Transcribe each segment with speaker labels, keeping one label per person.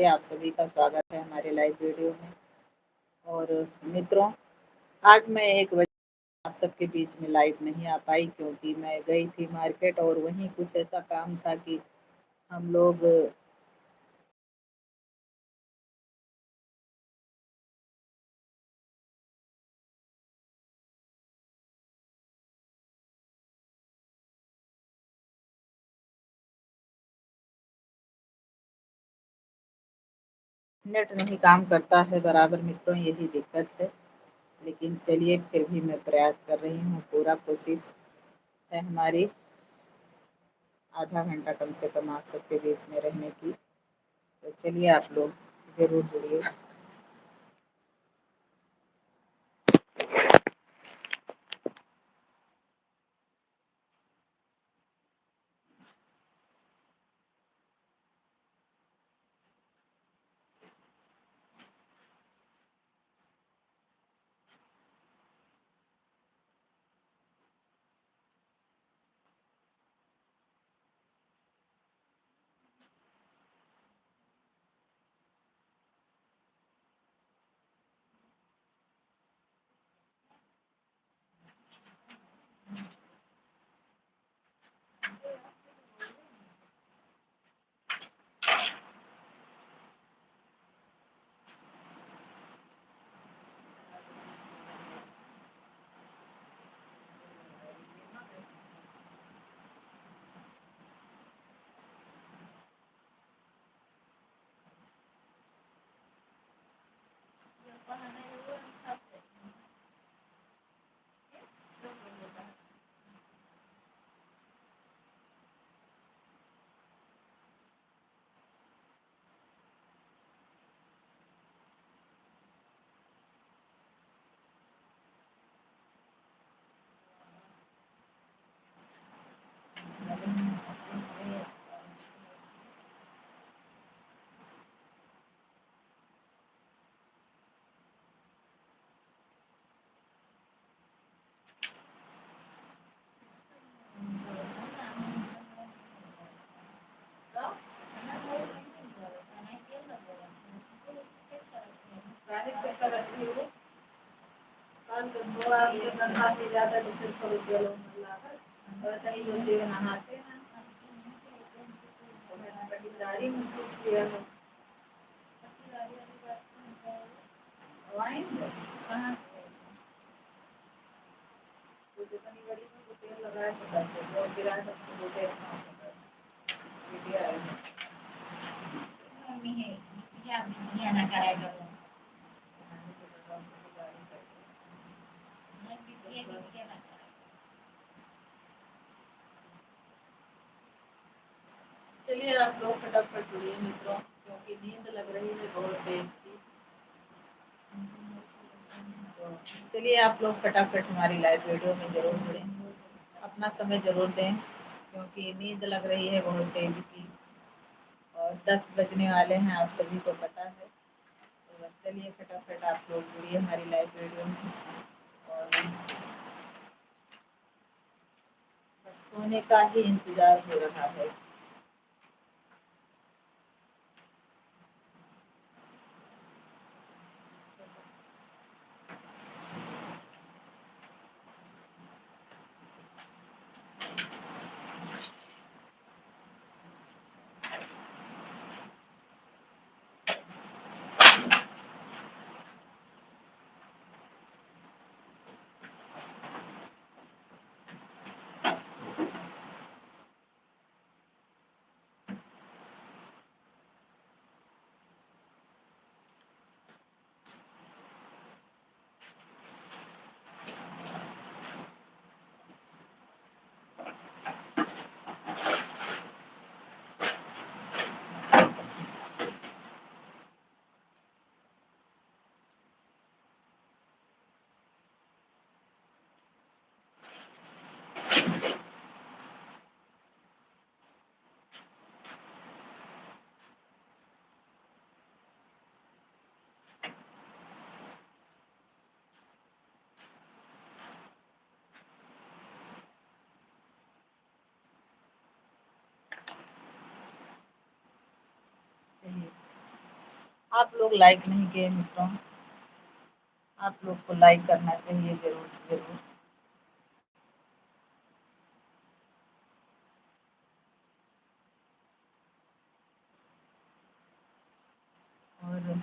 Speaker 1: चलिए आप सभी का स्वागत है हमारे लाइव वीडियो में। और मित्रों, आज मैं एक वजह आप सबके बीच में लाइव नहीं आ पाई क्योंकि मैं गई थी मार्केट और वहीं कुछ ऐसा काम था कि हम लोग नेट नहीं काम करता है बराबर मित्रों, यही दिक्कत है। लेकिन चलिए फिर भी मैं प्रयास कर रही हूँ, पूरा कोशिश है हमारी आधा घंटा कम से कम आप सबके बीच में रहने की। तो चलिए आप लोग ज़रूर जुड़िए। चलिए आप लोग फटाफट जुड़िए मित्रों, क्योंकि नींद लग रही है बहुत तेज की। तो चलिए आप लोग फटाफट हमारी लाइव वीडियो में ज़रूर जुड़ें, अपना समय ज़रूर दें, क्योंकि नींद लग रही है बहुत तेज की और 10 बजने वाले हैं, आप सभी को पता है। तो चलिए फटाफट आप लोग जुड़िए हमारी लाइव वीडियो में। और बस सोने का ही इंतज़ार हो रहा है। आप लोग लाइक नहीं किए मित्रों, आप लोग को लाइक करना चाहिए ज़रूर से ज़रूर। और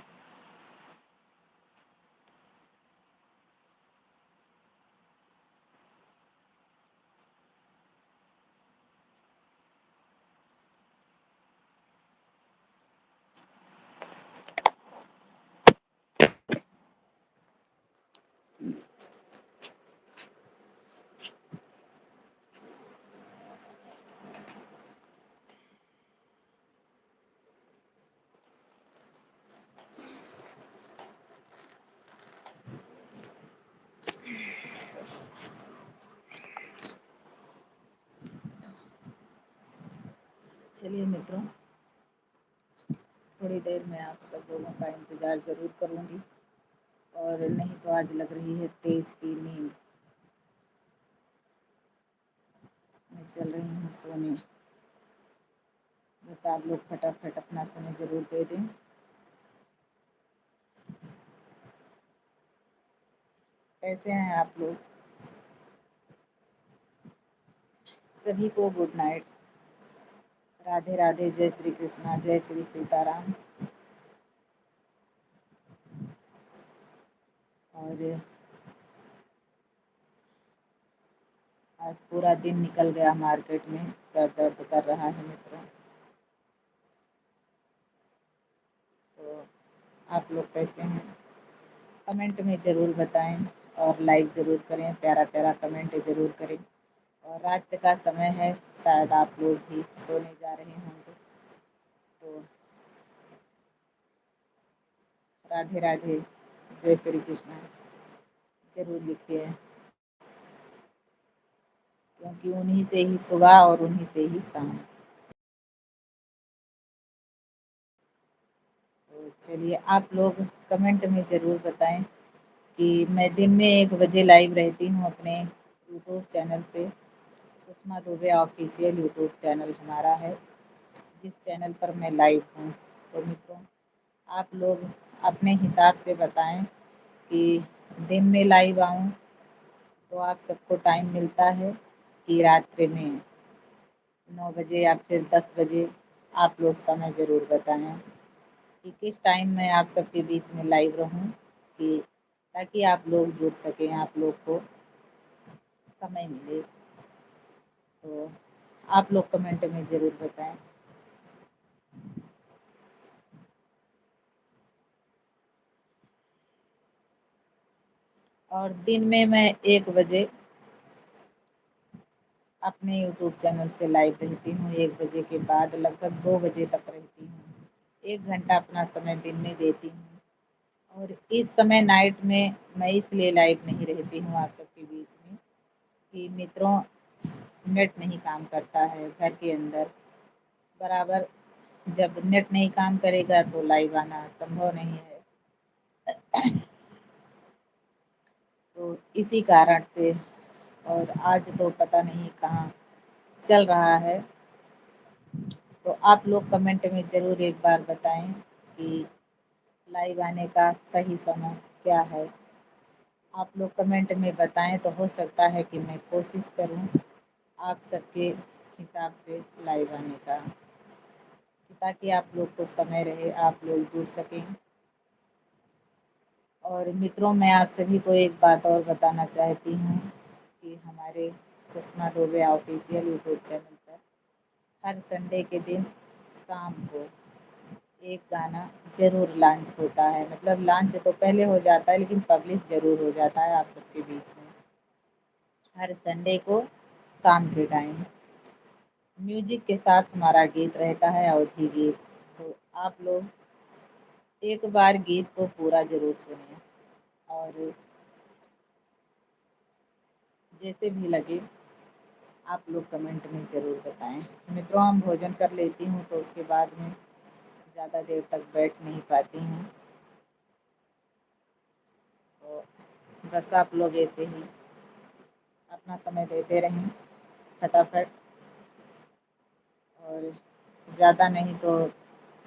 Speaker 1: चलिए मित्रों, थोड़ी देर में आप सब लोगों का इंतज़ार ज़रूर करूँगी। और नहीं तो आज लग रही है तेज़ की नींद, मैं चल रही हूँ सोने। बस आप लोग फटाफट अपना समय ज़रूर दे दें। कैसे हैं आप लोग? सभी को गुड नाइट। राधे राधे, जय श्री कृष्णा, जय श्री सीताराम। और आज पूरा दिन निकल गया मार्केट में, सर दर्द कर रहा है मित्रों। तो आप लोग कैसे हैं? कमेंट में ज़रूर बताएं और लाइक ज़रूर करें, प्यारा प्यारा कमेंट ज़रूर करें। और रात का समय है, शायद आप लोग भी सोने जा रहे होंगे। तो राधे राधे, जय श्री कृष्ण ज़रूर लिखिए, क्योंकि उन्हीं से ही सुबह और उन्हीं से ही शाम। तो चलिए, आप लोग कमेंट में ज़रूर बताएं कि मैं दिन में 1 बजे लाइव रहती हूँ अपने यूट्यूब चैनल पे। Sushma Dubey official YouTube channel हमारा है, जिस चैनल पर मैं लाइव हूँ। तो मित्रों, आप लोग अपने हिसाब से बताएं कि दिन में लाइव आऊँ तो आप सबको टाइम मिलता है कि रात्रि में 9 बजे या फिर 10 बजे। आप लोग समय ज़रूर बताएं कि किस टाइम मैं आप सबके बीच में लाइव रहूं, कि ताकि आप लोग जुड़ सकें, आप लोग को समय मिले। तो आप लोग कमेंट में ज़रूर बताएं। और दिन में मैं 1 बजे अपने यूट्यूब चैनल से लाइव रहती हूँ। 1 बजे के बाद लगभग 2 बजे तक रहती हूँ। 1 घंटा अपना समय दिन में देती हूँ। और इस समय नाइट में मैं इसलिए लाइव नहीं रहती हूँ आप सबके बीच में कि मित्रों, नेट नहीं काम करता है घर के अंदर बराबर। जब नेट नहीं काम करेगा तो लाइव आना संभव नहीं है। तो इसी कारण से, और आज तो पता नहीं कहाँ चल रहा है। तो आप लोग कमेंट में ज़रूर एक बार बताएं कि लाइव आने का सही समय क्या है। आप लोग कमेंट में बताएं तो हो सकता है कि मैं कोशिश करूं आप सबके हिसाब से लाइव आने का, ताकि आप लोग को समय रहे, आप लोग जुड़ सकें। और मित्रों, मैं आप सभी को एक बात और बताना चाहती हूँ कि हमारे Sushma Dubey official YouTube channel पर हर संडे के दिन शाम को एक गाना ज़रूर लॉन्च होता है। मतलब लॉन्च तो पहले हो जाता है, लेकिन पब्लिश ज़रूर हो जाता है आप सबके बीच में हर संडे को शाम के टाइम। म्यूजिक के साथ हमारा गीत रहता है, अवधी गीत। तो आप लोग एक बार गीत को पूरा ज़रूर सुनिए और जैसे भी लगे आप लोग कमेंट में ज़रूर बताएं। मित्रों, हम भोजन कर लेती हूँ तो उसके बाद में ज़्यादा देर तक बैठ नहीं पाती हूँ। तो बस आप लोग ऐसे ही अपना समय देते रहें फटाफट। और ज़्यादा नहीं तो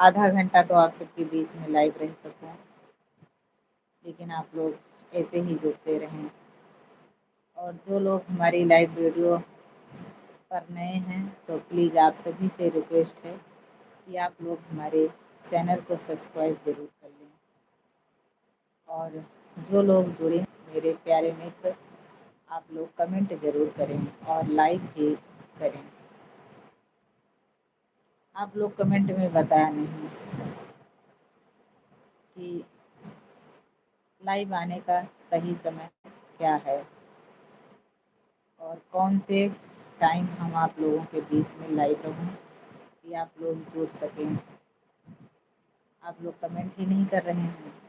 Speaker 1: आधा घंटा तो आप सबके बीच में लाइव रह सकूँ, लेकिन आप लोग ऐसे ही जुड़ते रहें। और जो लोग हमारी लाइव वीडियो पर नए हैं तो प्लीज़ आप सभी से रिक्वेस्ट है कि आप लोग हमारे चैनल को सब्सक्राइब ज़रूर कर लें। और जो लोग जुड़े मेरे प्यारे मित्र, आप लोग कमेंट ज़रूर करें और लाइक भी करें। आप लोग कमेंट में बताया नहीं कि लाइव आने का सही समय क्या है और कौन से टाइम हम आप लोगों के बीच में लाइव रहूं कि आप लोग जुड़ सकें। आप लोग कमेंट ही नहीं कर रहे हैं।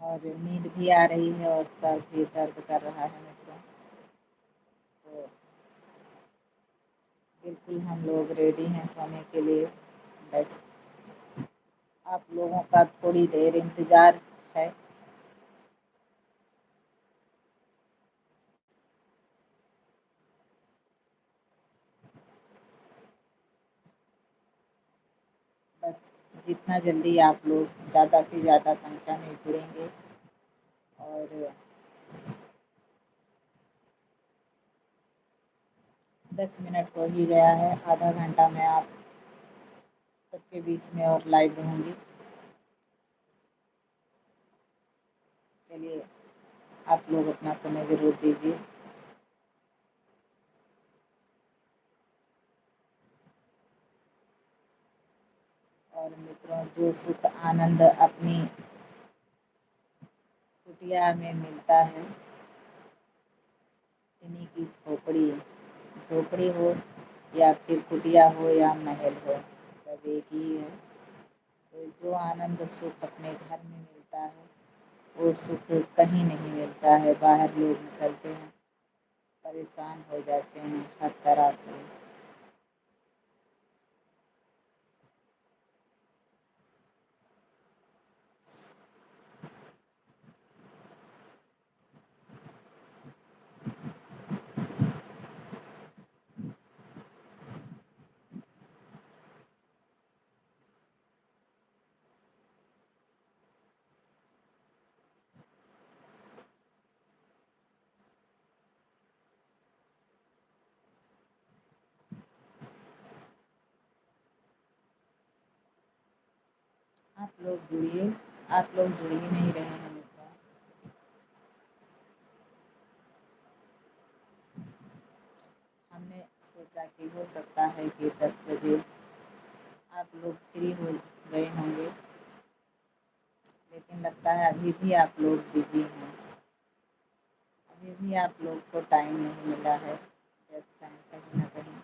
Speaker 1: और नींद भी आ रही है और सर भी दर्द कर रहा है मित्रों। तो बिल्कुल हम लोग रेडी हैं सोने के लिए। बस आप लोगों का थोड़ी देर इंतज़ार है। बस जितना जल्दी आप लोग ज़्यादा से ज़्यादा संख्या में जुड़ेंगे और 10 मिनट हो ही गया है, आधा घंटा मैं आप सबके बीच में और लाइव रहूँगी। चलिए आप लोग अपना समय ज़रूर दीजिए। और मित्रों, जो सुख आनंद अपनी कुटिया में मिलता है, इन्हीं की झोपड़ी झोपड़ी हो या फिर कुटिया हो या महल हो, सब एक ही है। तो जो आनंद सुख अपने घर में मिलता है वो सुख कहीं नहीं मिलता है। बाहर लोग निकलते हैं परेशान हो जाते हैं हर तरह से। आप लोग जुड़िए, आप लोग जुड़ ही नहीं रहे हैं मित्रों। हमने सोचा कि हो सकता है कि 10 बजे आप लोग फ्री हो गए होंगे, लेकिन लगता है अभी भी आप लोग बिजी हैं। अभी भी आप लोग को टाइम नहीं मिला है, व्यस्त हैं कहीं ना कहीं।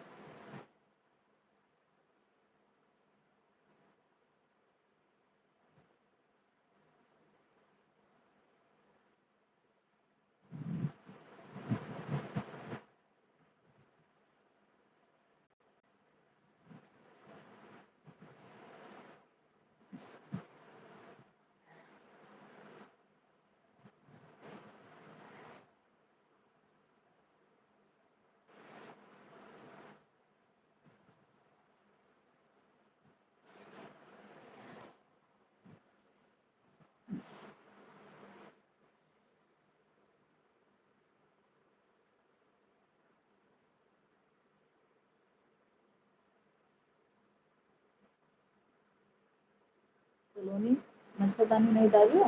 Speaker 1: सलोनी, मच्छरदानी नहीं डालियो,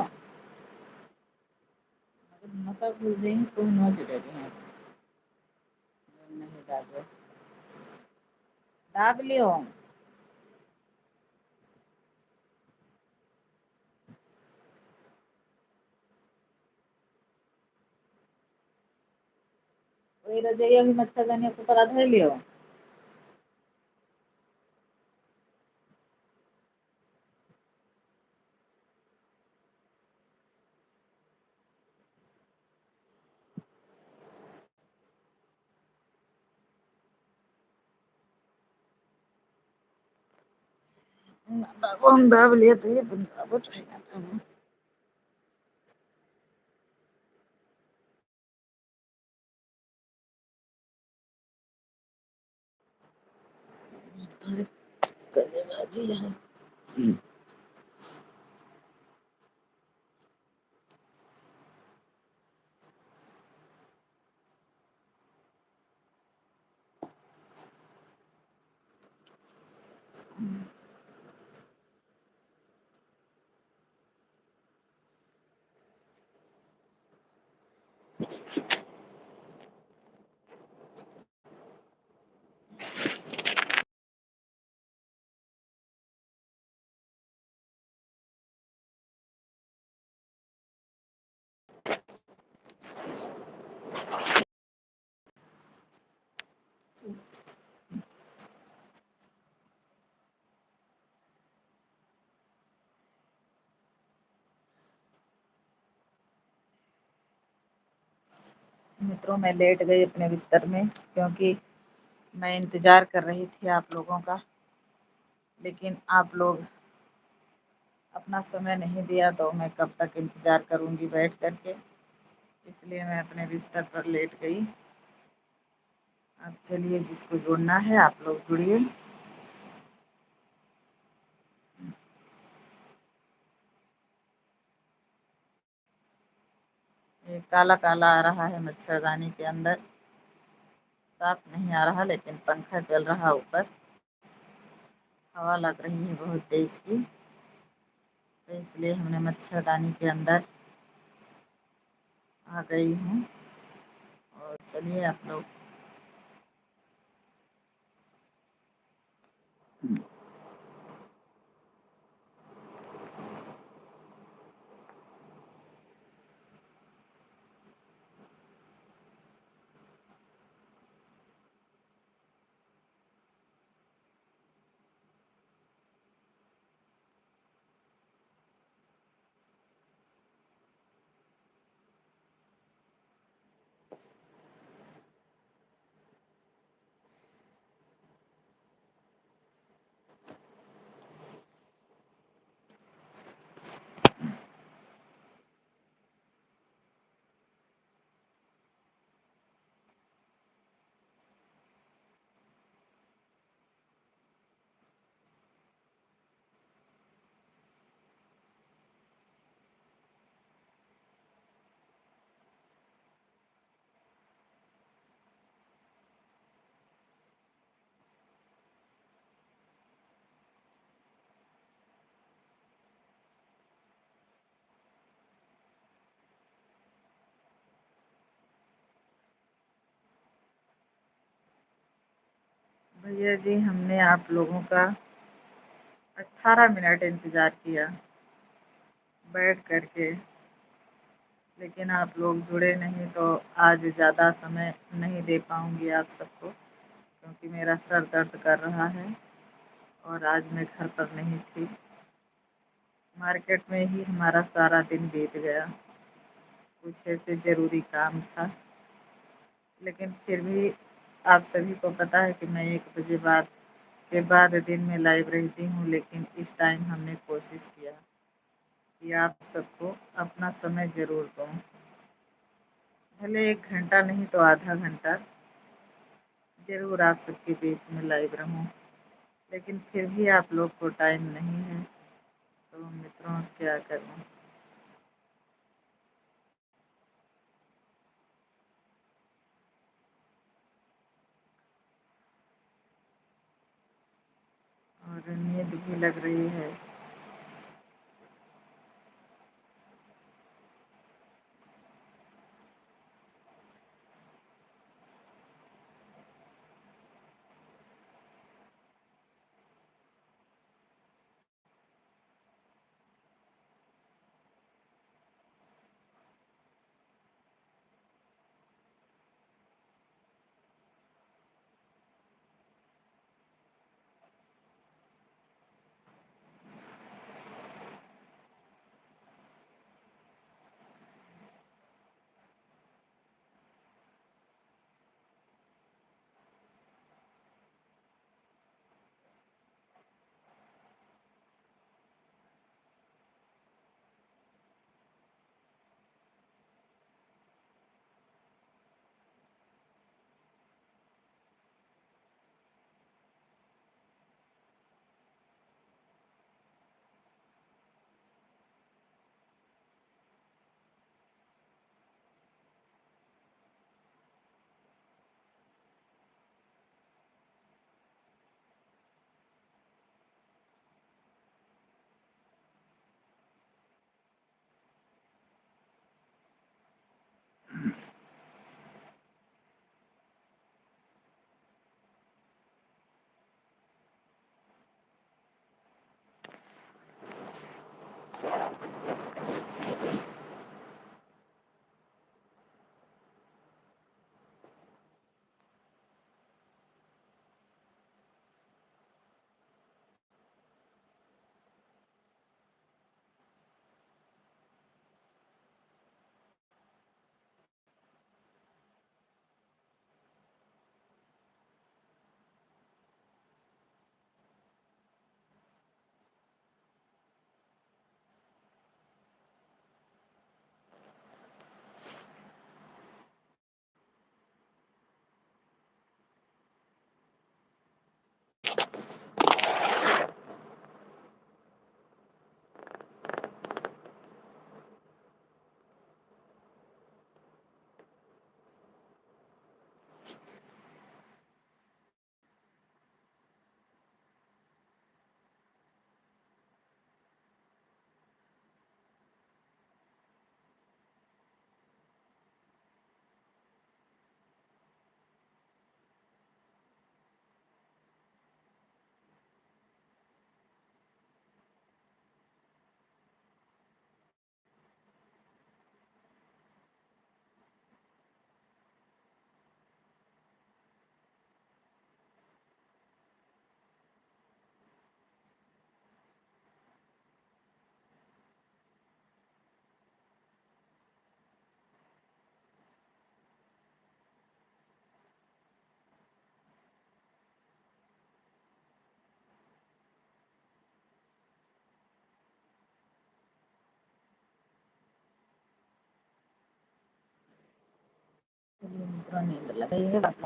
Speaker 1: मगर मसा घुस जाएंगे तो न जुड़ेगी हैं। नहीं डालो, दाब लियो। वही रजाइया भी मच्छरदानी को ऊपर धर लियो। दाब लिए तो ये दाब अरे कलेबाजी यहाँ। मित्रों, मैं लेट गई अपने बिस्तर में क्योंकि मैं इंतज़ार कर रही थी आप लोगों का, लेकिन आप लोग अपना समय नहीं दिया तो मैं कब तक इंतज़ार करूँगी बैठ कर के, इसलिए मैं अपने बिस्तर पर लेट गई। अब चलिए, जिसको जुड़ना है आप लोग जुड़िए। ये काला-काला आ रहा है मच्छरदानी के अंदर, साफ नहीं आ रहा लेकिन पंखा चल रहा ऊपर, हवा लग रही है बहुत तेज़ की, तो इसलिए हमने मच्छरदानी के अंदर आ गई हूँ। और चलिए आप लोग भैया जी, हमने आप लोगों का 18 मिनट इंतज़ार किया बैठ कर के, लेकिन आप लोग जुड़े नहीं, तो आज ज़्यादा समय नहीं दे पाऊँगी आप सबको, क्योंकि मेरा सर दर्द कर रहा है और आज मैं घर पर नहीं थी। मार्केट में ही हमारा सारा दिन बीत गया, कुछ ऐसे ज़रूरी काम था, लेकिन फिर भी आप सभी को पता है कि मैं 1 बजे के बाद दिन में लाइव रहती हूँ, लेकिन इस टाइम हमने कोशिश किया कि आप सबको अपना समय ज़रूर दूँ। भले 1 घंटा नहीं तो आधा घंटा ज़रूर आप सबके बीच में लाइव रहूँ, लेकिन फिर भी आप लोग को टाइम नहीं है, तो मित्रों क्या करूँ? और नींद भी लग रही है। चलिए, पूरा नींद लग गई है, बात